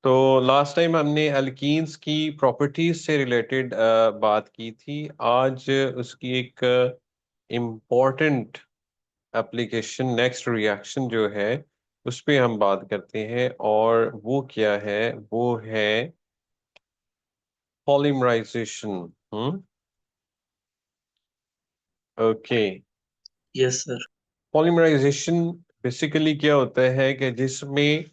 तो last time हमने alkenes की प्रॉपर्टीज से रिलेटेड बात की थी। आज उसकी एक इम्पोर्टेंट एप्लीकेशन नेक्स्ट रिएक्शन जो है उस पे हम बात करते हैं, और वो क्या है? वो है polymerisation. Hmm. Okay. Yes sir. Polymerisation basically क्या होता है कि जिसमें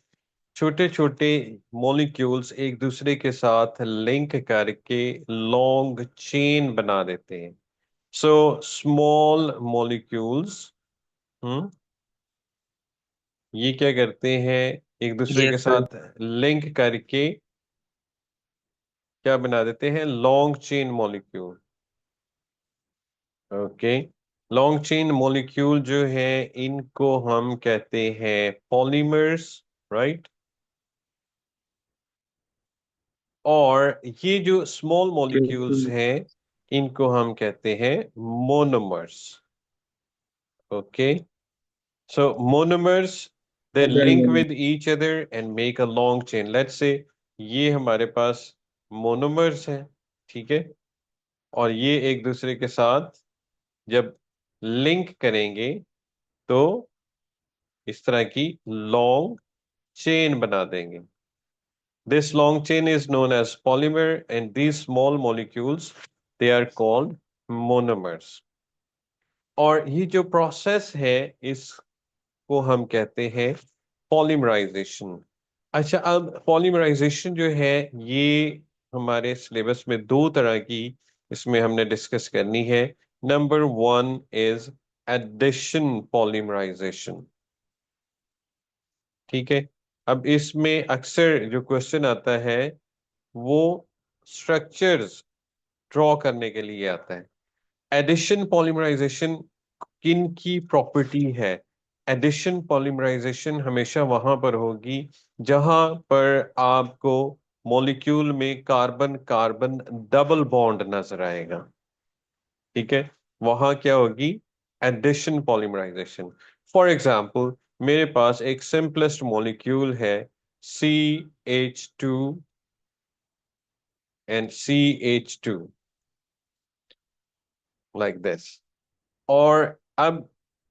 छोटे छोटे मॉलिक्यूल्स एक दूसरे के साथ लिंक करके लॉन्ग चेन बना देते हैं। सो स्मॉल मॉलिक्यूल्स, हम्म, ये क्या करते हैं? एक दूसरे के यस सर। साथ लिंक करके क्या बना देते हैं? Long chain molecule. Okay. Long chain molecule जो है इनको हम कहते हैं पॉलीमर्स, राइट। और ये जो स्मॉल मॉलिक्यूल्स बिल्कुल। हैं इनको हम कहते हैं monomers. Okay. So monomers, they link Then, with each other and make a long chain. Let's say ये हमारे पास मोनोमर्स हैं, ठीक है। और ये एक दूसरे के साथ जब लिंक करेंगे तो इस तरह की लॉन्ग चेन बना देंगे। This long chain is known as polymer, and these small molecules, they are called monomers. और ये जो प्रोसेस है इसको हम कहते हैं पॉलीमराइजेशन। अच्छा, अब पॉलीमराइजेशन जो है ये हमारे सिलेबस में दो तरह की इसमें हमने डिस्कस करनी है। Number one is addition polymerization, ठीक है। अब इसमें अक्सर जो क्वेश्चन आता है वो स्ट्रक्चर्स ड्रॉ करने के लिए आता है। एडिशन पॉलीमराइजेशन किन की प्रॉपर्टी है? एडिशन पॉलीमराइजेशन हमेशा वहां पर होगी जहां पर आपको मॉलिक्यूल में कार्बन कार्बन डबल बॉन्ड नजर आएगा, ठीक है। वहां क्या होगी? Addition polymerisation. फॉर एग्जाम्पल, मेरे पास एक सिंपलेस्ट मॉलिक्यूल है CH2 and CH2, like this. और अब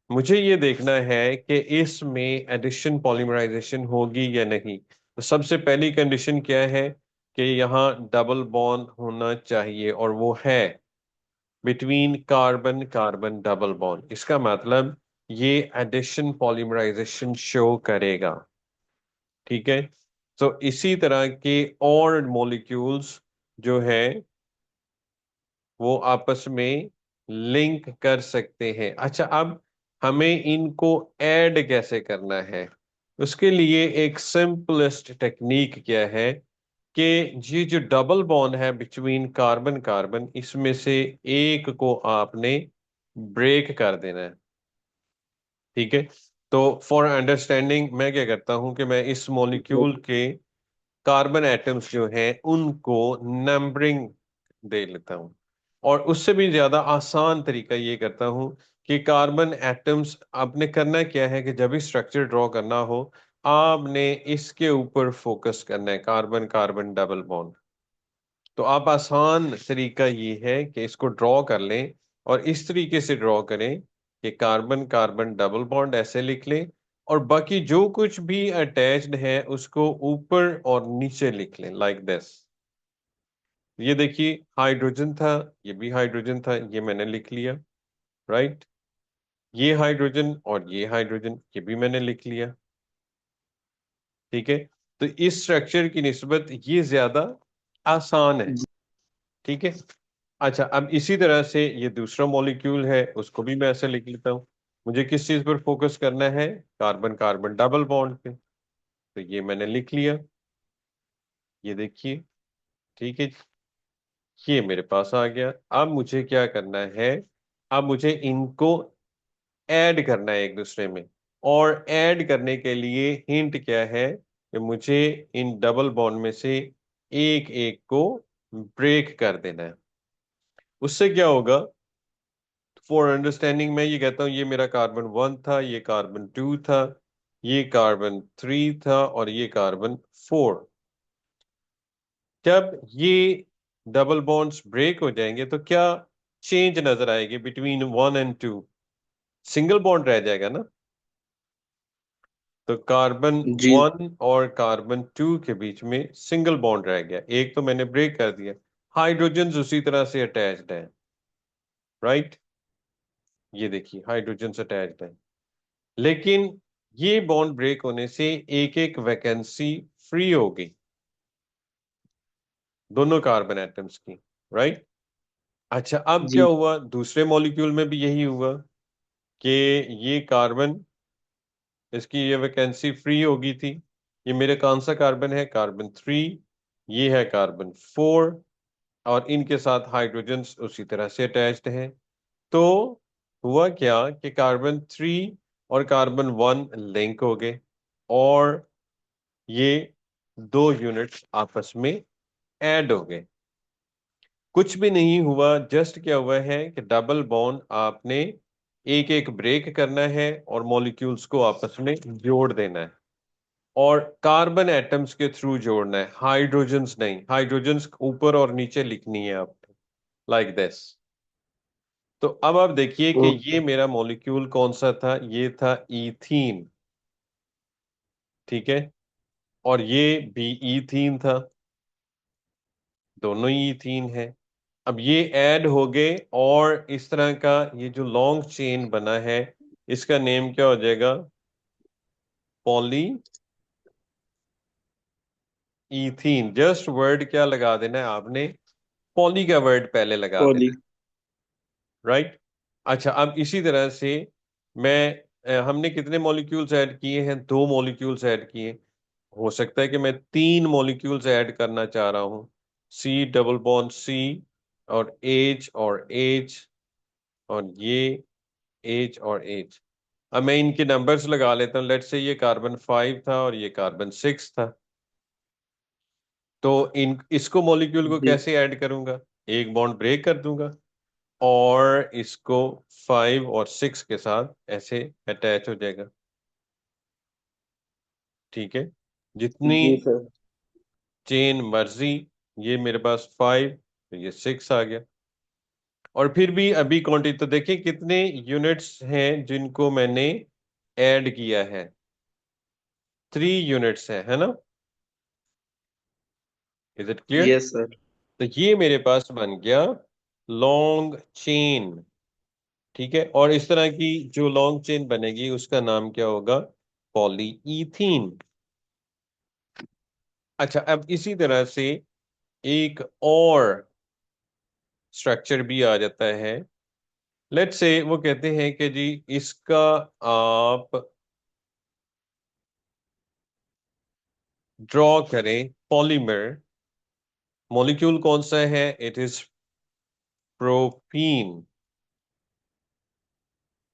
मुझे ये देखना है कि इसमें एडिशन पॉलीमराइजेशन होगी या नहीं। तो सबसे पहली कंडीशन क्या है कि यहाँ डबल बॉन्ड होना चाहिए, और वो है between carbon carbon double bond. इसका मतलब ये एडिशन पॉलीमराइजेशन शो करेगा, ठीक है। तो इसी तरह के और मॉलिक्यूल्स जो है वो आपस में लिंक कर सकते हैं। अच्छा, अब हमें इनको ऐड कैसे करना है? उसके लिए एक सिंपलेस्ट टेक्निक क्या है कि ये जो डबल बॉन्ड है बिटवीन कार्बन कार्बन, इसमें से एक को आपने ब्रेक कर देना है, ठीक है। तो फॉर अंडरस्टैंडिंग मैं क्या करता हूं कि मैं इस मॉलिक्यूल के कार्बन एटम्स जो हैं उनको नंबरिंग दे लेता हूं। और उससे भी ज्यादा आसान तरीका ये करता हूं कि कार्बन एटम्स आपने करना क्या है कि जब भी स्ट्रक्चर ड्रॉ करना हो आपने इसके ऊपर फोकस करना है, कार्बन कार्बन डबल बॉन्ड। तो आप आसान तरीका ये है कि इसको ड्रॉ कर लें, और इस तरीके से ड्रॉ करें कि कार्बन कार्बन डबल बॉन्ड ऐसे लिख लें, और बाकी जो कुछ भी अटैच्ड है उसको ऊपर और नीचे लिख लें, लाइक दिस। ये देखिए, हाइड्रोजन था, ये भी हाइड्रोजन था, ये मैंने लिख लिया, राइट। ये हाइड्रोजन और ये हाइड्रोजन, ये भी मैंने लिख लिया, ठीक है। तो इस स्ट्रक्चर की निस्बत ये ज्यादा आसान है, ठीक है। अच्छा, अब इसी तरह से ये दूसरा मॉलिक्यूल है, उसको भी मैं ऐसे लिख लेता हूँ। मुझे किस चीज पर फोकस करना है? कार्बन कार्बन डबल बॉन्ड पे। तो ये मैंने लिख लिया, ये देखिए, ठीक है। ये मेरे पास आ गया। अब मुझे क्या करना है? अब मुझे इनको ऐड करना है एक दूसरे में। और ऐड करने के लिए हिंट क्या है कि मुझे इन डबल बॉन्ड में से एक एक को ब्रेक कर देना है। उससे क्या होगा? फॉर अंडरस्टैंडिंग मैं ये कहता हूँ ये मेरा कार्बन 1 था, ये कार्बन 2 था, ये कार्बन 3 था, और ये कार्बन 4। जब ये डबल बॉन्ड्स ब्रेक हो जाएंगे तो क्या चेंज नजर आएगी बिटवीन 1 और 2? सिंगल बॉन्ड रह जाएगा ना। तो कार्बन जी 1 और कार्बन 2 के बीच में सिंगल बॉन्ड रह गया, एक तो मैंने ब्रेक कर दिया। हाइड्रोजन उसी तरह से अटैच्ड है, राइट। ये देखिए हाइड्रोजन से अटैच्ड है, लेकिन ये बॉन्ड ब्रेक होने से एक एक वैकेंसी फ्री होगी दोनों कार्बन एटम्स की, राइट। अच्छा, अब क्या जी। हुआ दूसरे मॉलिक्यूल में भी यही हुआ कि ये कार्बन, इसकी ये वैकेंसी फ्री होगी थी। ये मेरे कौन सा कार्बन है? कार्बन 3। ये है कार्बन 4, और इनके साथ हाइड्रोजन उसी तरह से अटैच्ड है। तो हुआ क्या कि कार्बन 3 और कार्बन 1 लिंक हो गए, और ये दो यूनिट्स आपस में ऐड हो गए। कुछ भी नहीं हुआ, जस्ट क्या हुआ है कि डबल बॉन्ड आपने एक एक ब्रेक करना है और मॉलिक्यूल्स को आपस में जोड़ देना है, और कार्बन एटम्स के थ्रू जोड़ना है, हाइड्रोजन्स नहीं। हाइड्रोजन्स ऊपर और नीचे लिखनी है आपको, लाइक दिस। तो अब आप देखिए कि ये ओके। मेरा मॉलिक्यूल कौन सा था? ये था ईथीन, ठीक है। और ये भी ईथीन था, दोनों ही ईथीन है। अब ये ऐड हो गए, और इस तरह का ये जो लॉन्ग चेन बना है, इसका नेम क्या हो जाएगा? Poly ethene. जस्ट वर्ड क्या लगा देना है आपने? पॉली का वर्ड पहले लगा पॉली। देना है, राइट। अच्छा, अब इसी तरह से मैं हमने कितने मॉलिक्यूल्स ऐड किए हैं? 2 मॉलिक्यूल्स ऐड किए। हो सकता है कि मैं 3 मॉलिक्यूल्स ऐड करना चाह रहा हूँ। C डबल बॉन्ड C, और H, और ये H। अब मैं इनके नंबर्स लगा लेता हूँ। लेट्स से ये कार्बन 5 था और ये कार्बन 6 था। तो इन इसको मॉलिक्यूल को जी कैसे ऐड करूंगा? एक बॉन्ड ब्रेक कर दूंगा, और इसको 5 और 6 के साथ ऐसे अटैच हो जाएगा, ठीक है। जितनी जी सर। चेन मर्जी, ये मेरे पास 5, तो ये 6 आ गया। और फिर भी अभी क्वांटिटी तो देखिए कितने यूनिट्स हैं जिनको मैंने ऐड किया है। 3 यूनिट्स है ना? Is it clear? Yes sir. तो ये मेरे पास बन गया लॉन्ग चेन, ठीक है। और इस तरह की जो लॉन्ग चेन बनेगी उसका नाम क्या होगा? पॉलीईथीन। अच्छा, अब इसी तरह से एक और स्ट्रक्चर भी आ जाता है। लेट्स से वो कहते हैं कि जी इसका आप ड्रॉ करें पॉलीमर। मॉलिक्यूल कौन सा है? It is propene,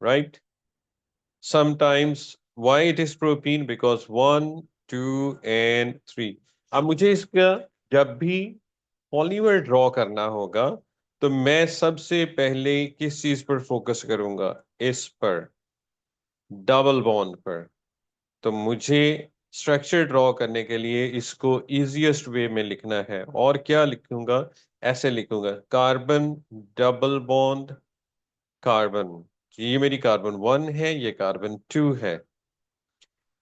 right. Sometimes why it is propene? Because 1, 2 and 3। अब मुझे इसका जब भी पॉलीमर ड्रॉ करना होगा, तो मैं सबसे पहले किस चीज पर फोकस करूंगा? इस पर, डबल बॉन्ड पर। तो मुझे स्ट्रक्चर ड्रॉ करने के लिए इसको इजीएस्ट वे में लिखना है, और क्या लिखूंगा? ऐसे लिखूंगा, कार्बन डबल बॉन्ड कार्बन। ये मेरी कार्बन 1 है, ये कार्बन 2 है।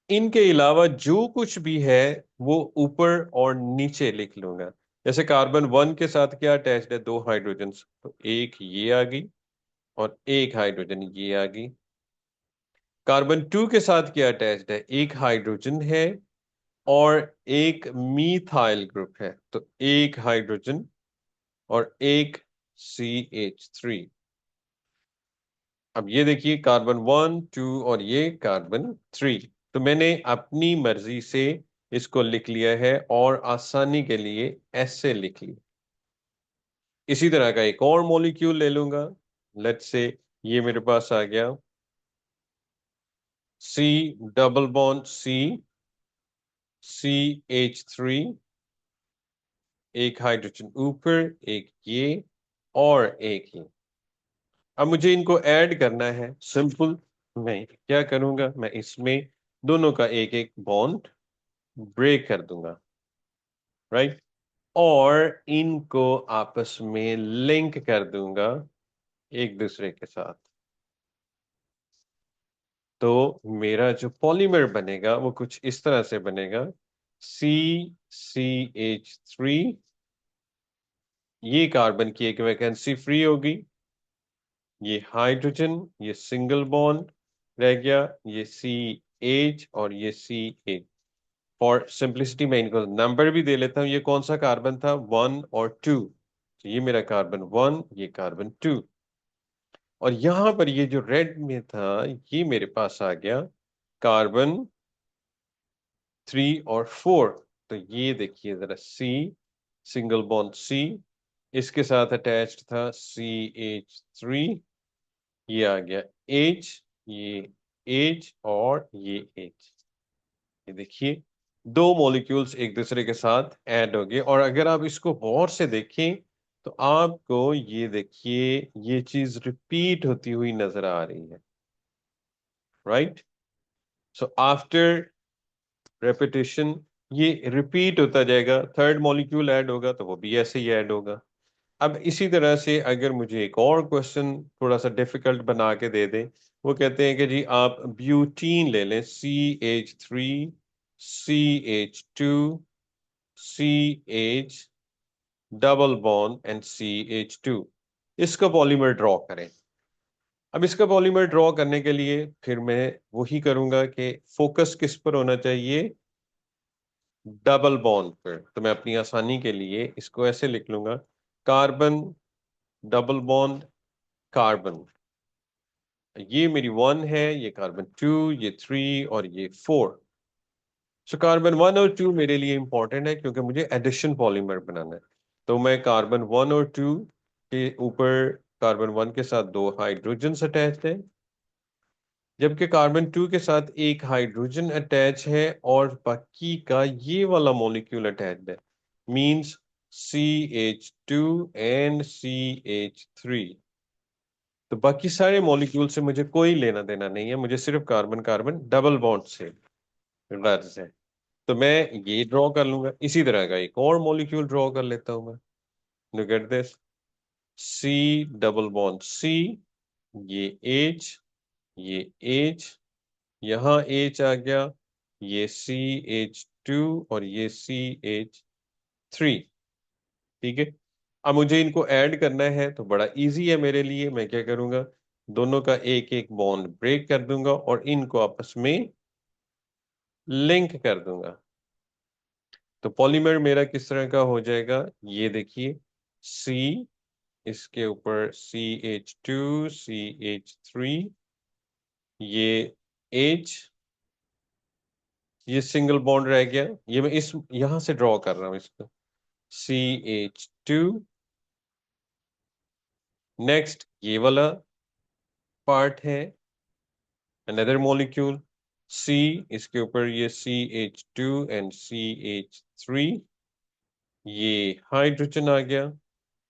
इनके अलावा जो कुछ भी है वो ऊपर और नीचे लिख लूंगा। जैसे कार्बन 1 के साथ क्या अटैच्ड है? 2 हाइड्रोजन, तो एक ये आ गई, और एक हाइड्रोजन ये आ गई। कार्बन 2 के साथ क्या अटैच्ड है? एक हाइड्रोजन है, और एक मीथाइल ग्रुप है, तो एक हाइड्रोजन और एक CH3। अब ये देखिए कार्बन 1, 2 और ये कार्बन 3। तो मैंने अपनी मर्जी से इसको लिख लिया है, और आसानी के लिए ऐसे लिख लिया। इसी तरह का एक और मॉलिक्यूल ले लूंगा। लेट्स से ये मेरे पास आ गया C डबल बॉन्ड CH3। एक हाइड्रोजन ऊपर, एक ये, और एक ये। अब मुझे इनको ऐड करना है, सिंपल। मैं क्या करूंगा? मैं इसमें दोनों का एक एक बॉन्ड ब्रेक कर दूंगा, राइट। और इनको आपस में लिंक कर दूंगा एक दूसरे के साथ। तो मेरा जो पॉलीमर बनेगा वो कुछ इस तरह से बनेगा, CCH3। ये कार्बन की एक वैकेंसी फ्री होगी, ये हाइड्रोजन, ये सिंगल बॉन्ड रह गया, ये CH और ये CH। फॉर सिंपलिसिटी मैं इनको नंबर भी दे लेता हूं। ये कौन सा कार्बन था, 1 और 2। तो ये मेरा कार्बन 1, ये कार्बन 2। और यहां पर ये जो रेड में था, ये मेरे पास आ गया कार्बन 3 और 4। तो ये देखिए जरा, सिंगल बॉन्ड C, इसके साथ अटैच्ड था CH3। ये आ गया H, ये H और ये H। ये देखिए, दो मॉलिक्यूल्स एक दूसरे के साथ ऐड हो गए। और अगर आप इसको गौर से देखें तो आपको ये देखिए, ये चीज रिपीट होती हुई नजर आ रही है, राइट। सो आफ्टर रेपिटेशन ये रिपीट होता जाएगा, थर्ड मॉलिक्यूल ऐड होगा तो वो भी ऐसे ही ऐड होगा। अब इसी तरह से अगर मुझे एक और क्वेश्चन थोड़ा सा डिफिकल्ट बना के दे दें, वो कहते हैं कि जी आप ब्यूटीन ले लें, CH3, CH2, CH double bond and CH2। इसका पॉलीमर ड्रॉ करें। अब इसका पॉलीमर ड्रॉ करने के लिए फिर मैं वही करूंगा कि फोकस किस पर होना चाहिए, डबल बॉन्ड पर। तो मैं अपनी आसानी के लिए इसको ऐसे लिख लूंगा, कार्बन डबल बॉन्ड कार्बन। ये मेरी 1 है, ये कार्बन 2, ये 3 और ये 4। सो कार्बन 1 और 2 मेरे लिए इंपॉर्टेंट है क्योंकि मुझे एडिशन पॉलीमर बनाना है। तो मैं कार्बन 1 और 2 के ऊपर कार्बन 1 के साथ दो हाइड्रोजन अटैच है, जबकि कार्बन 2 के साथ एक हाइड्रोजन अटैच है और बाकी का ये वाला मॉलिक्यूल अटैच्ड है, मींस CH2 एंड CH3। तो बाकी सारे मॉलिक्यूल से मुझे कोई लेना देना नहीं है, मुझे सिर्फ कार्बन कार्बन डबल बॉन्ड से गर्ज है। तो मैं ये ड्रॉ कर लूंगा। इसी तरह का एक और मॉलिक्यूल ड्रॉ कर लेता हूं मैं। Look at this, C double bond C, ये H, ये H, यहाँ H आ गया, ये CH2 और ये CH3। ठीक है। अब मुझे इनको ऐड करना है तो बड़ा इजी है मेरे लिए। मैं क्या करूंगा, दोनों का एक एक बॉन्ड ब्रेक कर दूंगा और इनको आपस में लिंक कर दूंगा। तो पॉलीमर मेरा किस तरह का हो जाएगा, ये देखिए, C, इसके ऊपर CH2, CH3, ये H, ये सिंगल बॉन्ड रह गया। ये मैं इस यहां से ड्रॉ कर रहा हूं इसको, CH2। नेक्स्ट ये वाला पार्ट है, अनदर मॉलिक्यूल C, इसके ऊपर ये CH2 एंड CH3, ये हाइड्रोजन आ गया,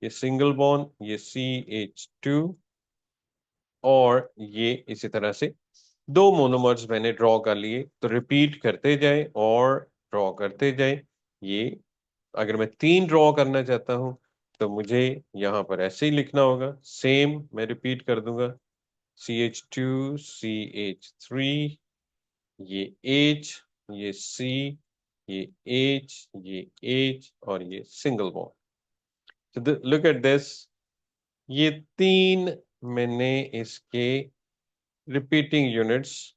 ये सिंगल बॉन्ड, ये CH2 और ये इसी तरह से दो मोनोमर्स मैंने ड्रॉ कर लिए। तो रिपीट करते जाए और ड्रॉ करते जाए। ये अगर मैं 3 ड्रॉ करना चाहता हूं तो मुझे यहाँ पर ऐसे ही लिखना होगा, सेम मैं रिपीट कर दूंगा, CH2, CH3, ये H, ये C, ये H, ये H और ये सिंगल बॉन्ड। तो लुक एट दिस, ये 3 मैंने इसके रिपीटिंग यूनिट्स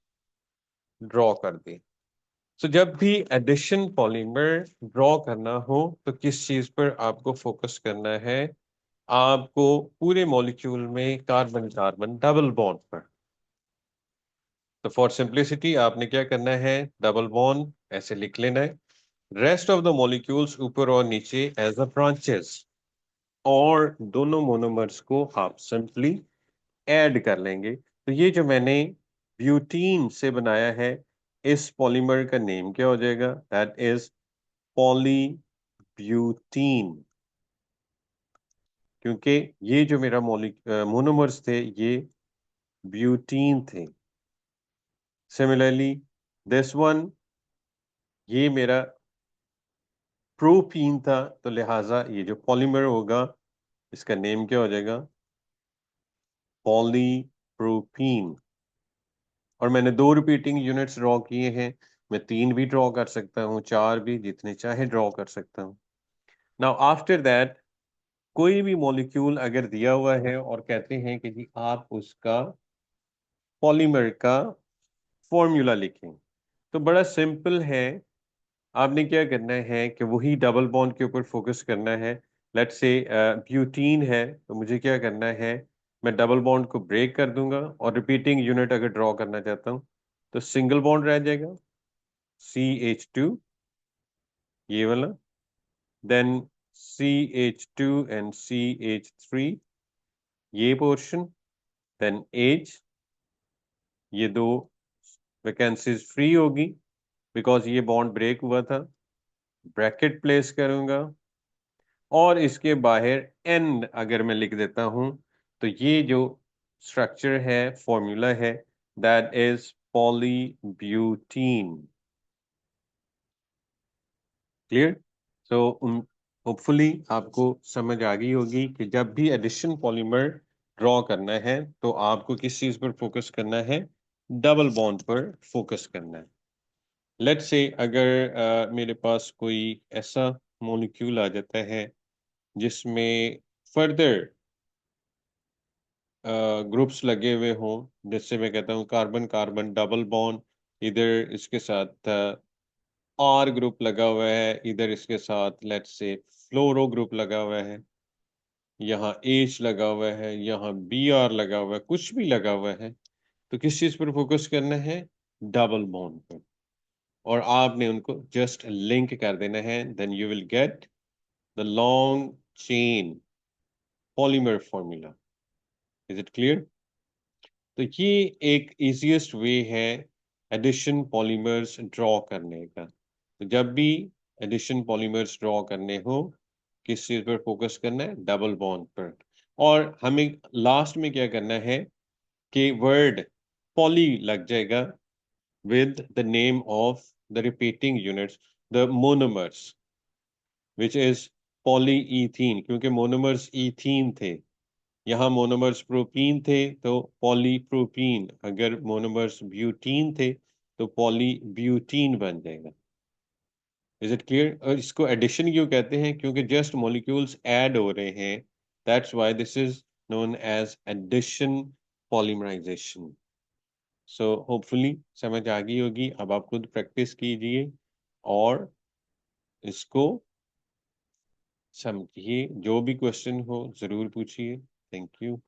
ड्रॉ कर दी। तो जब भी एडिशन पॉलीमर ड्रॉ करना हो तो किस चीज पर आपको फोकस करना है, आपको पूरे मॉलिक्यूल में कार्बन कार्बन डबल बॉन्ड पर। तो फॉर सिंपलिसिटी आपने क्या करना है, डबल बॉन्ड ऐसे लिख लेना है, रेस्ट ऑफ द मॉलिक्यूल्स ऊपर और नीचे एज अ ब्रांचेस, और दोनों मोनोमर्स को आप सिंपली ऐड कर लेंगे। तो ये जो मैंने ब्यूटीन से बनाया है, इस पॉलीमर का नेम क्या हो जाएगा, दैट इज पॉली ब्यूटीन। क्योंकि ये जो मेरा मोनोमर्स थे ये ब्यूटीन थे। सिमिलरली दिस वन, ये मेरा प्रोपीन था, तो लिहाजा ये जो पॉलीमर होगा इसका नेम क्या हो जाएगा? पॉलीप्रोपीन। और मैंने 2 रिपीटिंग यूनिट्स ड्रॉ किए हैं, मैं 3 भी ड्रॉ कर सकता हूँ, 4 भी, जितने चाहे ड्रॉ कर सकता हूँ। नाउ आफ्टर दैट, कोई भी मॉलिक्यूल अगर दिया हुआ है और कहते हैं कि जी आप उसका पॉलीमर का फॉर्मूला लिखें, तो बड़ा सिंपल है। आपने क्या करना है कि वही डबल बॉन्ड के ऊपर फोकस करना है। लेट्स से ब्यूटीन है, तो मुझे क्या करना है, मैं डबल बॉन्ड को ब्रेक कर दूंगा और रिपीटिंग यूनिट अगर ड्रॉ करना चाहता हूँ तो सिंगल बॉन्ड रह जाएगा, CH2, ये वाला, देन CH2 एंड CH3, ये पोर्शन, देन H, ये 2 वैकेंसीज फ्री होगी बिकॉज ये बॉन्ड ब्रेक हुआ था, ब्रैकेट प्लेस करूंगा और इसके बाहर N अगर मैं लिख देता हूं, तो ये जो स्ट्रक्चर है, फॉर्मूला है, that is polybutene. Clear? So hopefully आपको समझ आ गई होगी कि जब भी एडिशन पॉलीमर ड्रॉ करना है तो आपको किस चीज पर फोकस करना है? डबल बॉन्ड पर फोकस करना है। लेट्स से अगर मेरे पास कोई ऐसा मॉलिक्यूल आ जाता है जिसमें फर्दर ग्रुप्स लगे हुए हों, जैसे मैं कहता हूँ कार्बन कार्बन डबल बॉन्ड, इधर इसके साथ आर ग्रुप लगा हुआ है, इधर इसके साथ लेट्स से फ्लोरो ग्रुप लगा हुआ है, यहाँ एच लगा हुआ है, यहाँ Br लगा हुआ है, कुछ भी लगा हुआ है, तो किस चीज पर फोकस करना है? डबल बॉन्ड पर। और आपने उनको जस्ट लिंक कर देना है, then you will get the long chain polymer formula. Is it clear? तो ये एक इजीएस्ट वे है एडिशन पॉलीमर्स ड्रॉ करने का। तो जब भी एडिशन पॉलीमर्स ड्रॉ करने हो, किस चीज पर फोकस करना है? डबल बॉन्ड पर। और हमें लास्ट में क्या करना है कि वर्ड पॉली लग जाएगा with the name of the repeating units, the monomers, which is polyethene, क्योंकि monomers ethene थे, यहाँ मोनोमर्स प्रोपीन थे तो पॉलीप्रोपीन, अगर मोनोमर्स ब्यूटीन थे तो पॉलीब्यूटीन बन जाएगा। Is it clear? और इसको एडिशन क्यों कहते हैं? क्योंकि जस्ट मॉलिक्यूल्स ऐड हो रहे हैं, that's why this is known as addition polymerization. So hopefully समझ आ गई होगी। अब आप खुद प्रैक्टिस कीजिए और इसको समझिए, जो भी क्वेश्चन हो जरूर पूछिए। Thank you.